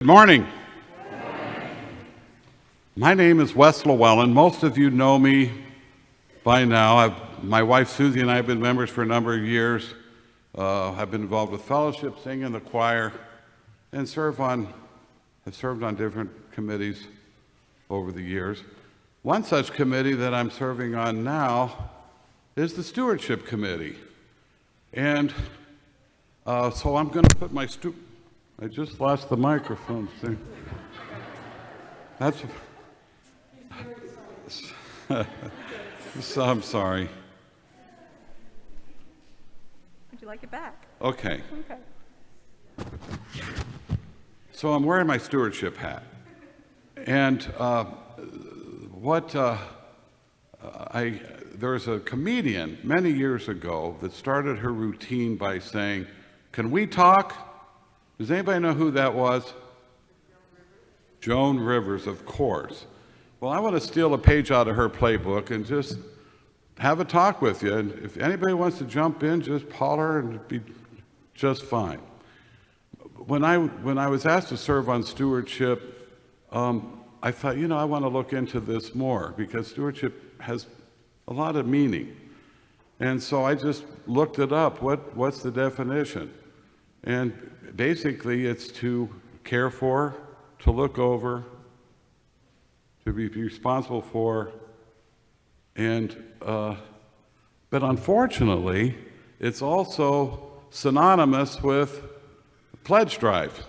Good morning. My name is Wes Llewellyn. Most of you know me by now. My wife Susie and I have been members for a number of years. I've been involved with fellowship, sing in the choir, and have served on different committees over the years. One such committee that I'm serving on now is the Stewardship Committee. And so I'm going to put my I just lost the microphone. See? I'm sorry. Would you like it back? Okay. Okay. So I'm wearing my stewardship hat. And there was a comedian many years ago that started her routine by saying, "Can we talk?" Does anybody know who that was? Joan Rivers, of course. Well, I want to steal a page out of her playbook and just have a talk with you. And if anybody wants to jump in, just holler and it'd be just fine. When I was asked to serve on stewardship, I thought, I want to look into this more because stewardship has a lot of meaning. And so I just looked it up. What's the definition? And basically, it's to care for, to look over, to be responsible for, and but unfortunately, it's also synonymous with pledge drive.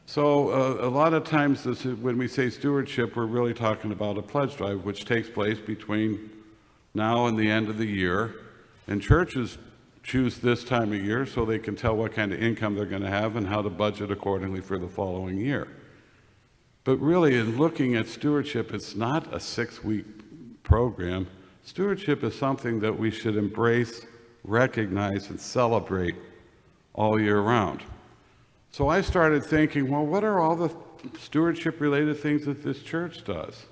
So a lot of times, when we say stewardship, we're really talking about a pledge drive, which takes place between now and the end of the year, and churches choose this time of year so they can tell what kind of income they're going to have and how to budget accordingly for the following year. But really, in looking at stewardship, it's not a 6-week program. Stewardship is something that we should embrace, recognize, and celebrate all year round. So I started thinking, well, what are all the stewardship-related things that this church does?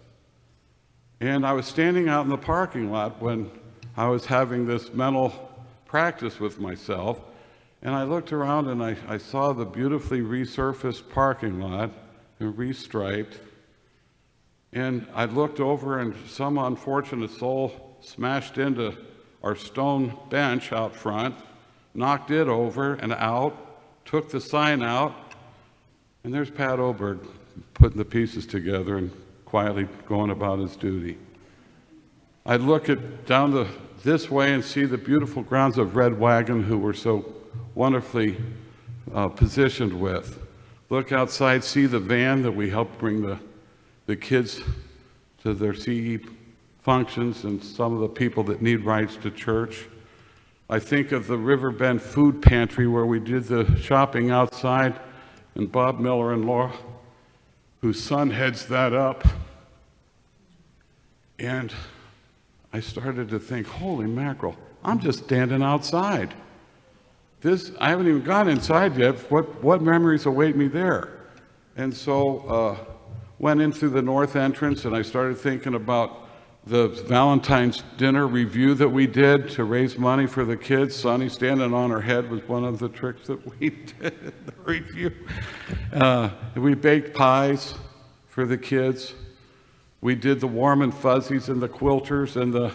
And I was standing out in the parking lot when I was having this mental practice with myself, and I looked around and I saw the beautifully resurfaced parking lot and restriped, and I looked over and some unfortunate soul smashed into our stone bench out front, knocked it over and out, took the sign out, and there's Pat Oberg putting the pieces together and quietly going about his duty. I look down this way and see the beautiful grounds of Red Wagon, who we're so wonderfully positioned with. Look outside, see the van that we helped bring the kids to their CE functions and some of the people that need rides to church. I think of the Riverbend Food Pantry where we did the shopping outside, and Bob Miller and Laura, whose son heads that up. And I started to think, holy mackerel, I'm just standing outside. I haven't even gone inside yet. What memories await me there? And so went in through the north entrance, and I started thinking about the Valentine's dinner review that we did to raise money for the kids. Sonny standing on her head was one of the tricks that we did in the review. We baked pies for the kids. We did the warm and fuzzies and the quilters and the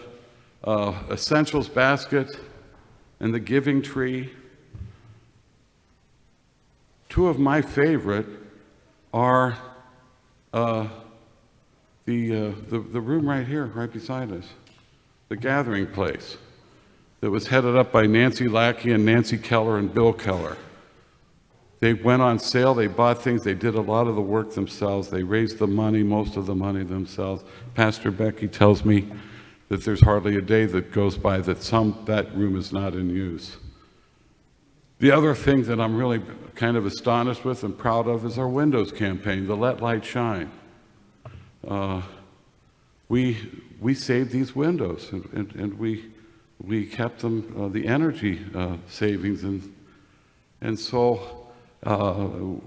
essentials basket and the giving tree. Two of my favorite are the room right here, right beside us, the gathering place that was headed up by Nancy Lackey and Nancy Keller and Bill Keller. They went on sale, they bought things, they did a lot of the work themselves, they raised the money, most of the money themselves. Pastor Becky tells me that there's hardly a day that goes by that room is not in use. The other thing that I'm really kind of astonished with and proud of is our Windows campaign, the Let Light Shine. We saved these windows and we kept them, the energy savings, and so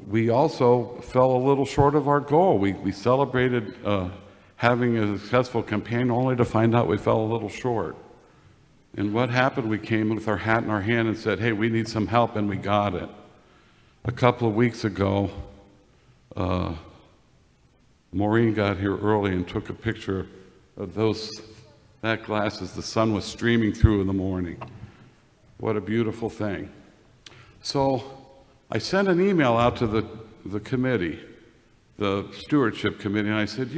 we also fell a little short of our goal. We celebrated having a successful campaign only to find out we fell a little short. And what happened? We came with our hat in our hand and said, hey, we need some help, and we got it. A couple of weeks ago, Maureen got here early and took a picture of that glass as the sun was streaming through in the morning. What a beautiful thing. So I sent an email out to the committee, the Stewardship Committee, and I said,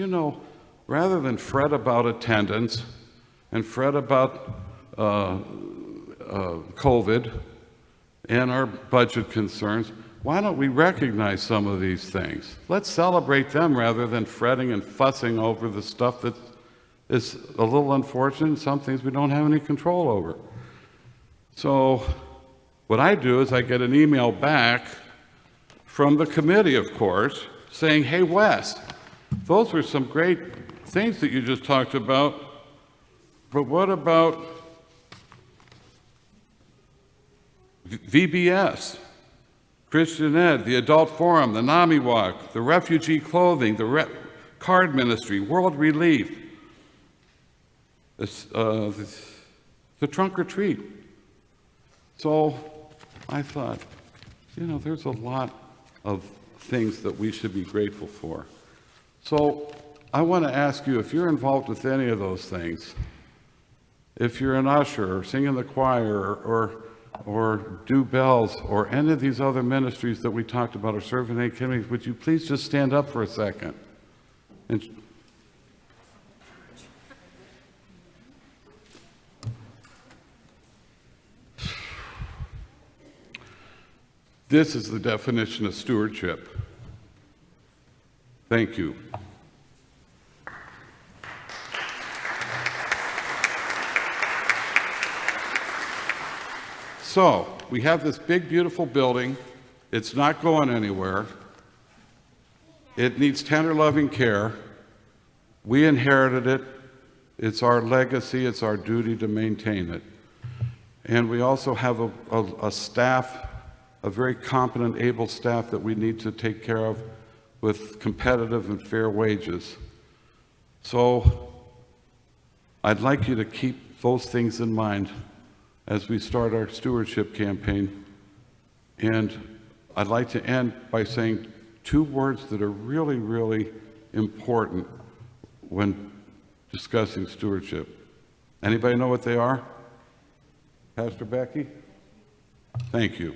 rather than fret about attendance and fret about COVID and our budget concerns, why don't we recognize some of these things? Let's celebrate them rather than fretting and fussing over the stuff that is a little unfortunate and some things we don't have any control over. So what I do is I get an email back from the committee, of course, saying, hey, Wes, those were some great things that you just talked about, but what about VBS, Christian Ed, the Adult Forum, the NAMI Walk, the Refugee Clothing, the Card Ministry, World Relief, the Trunk or Treat. So I thought, there's a lot of things that we should be grateful for. So I want to ask you, if you're involved with any of those things, if you're an usher or sing in the choir or do bells or any of these other ministries that we talked about or serve in any committees, would you please just stand up for a second? This is the definition of stewardship. Thank you. So, we have this big, beautiful building. It's not going anywhere. It needs tender, loving care. We inherited it. It's our legacy. It's our duty to maintain it. And we also have a staff, a very competent, able staff that we need to take care of with competitive and fair wages. So I'd like you to keep those things in mind as we start our stewardship campaign. And I'd like to end by saying two words that are really, really important when discussing stewardship. Anybody know what they are? Pastor Becky? Thank you.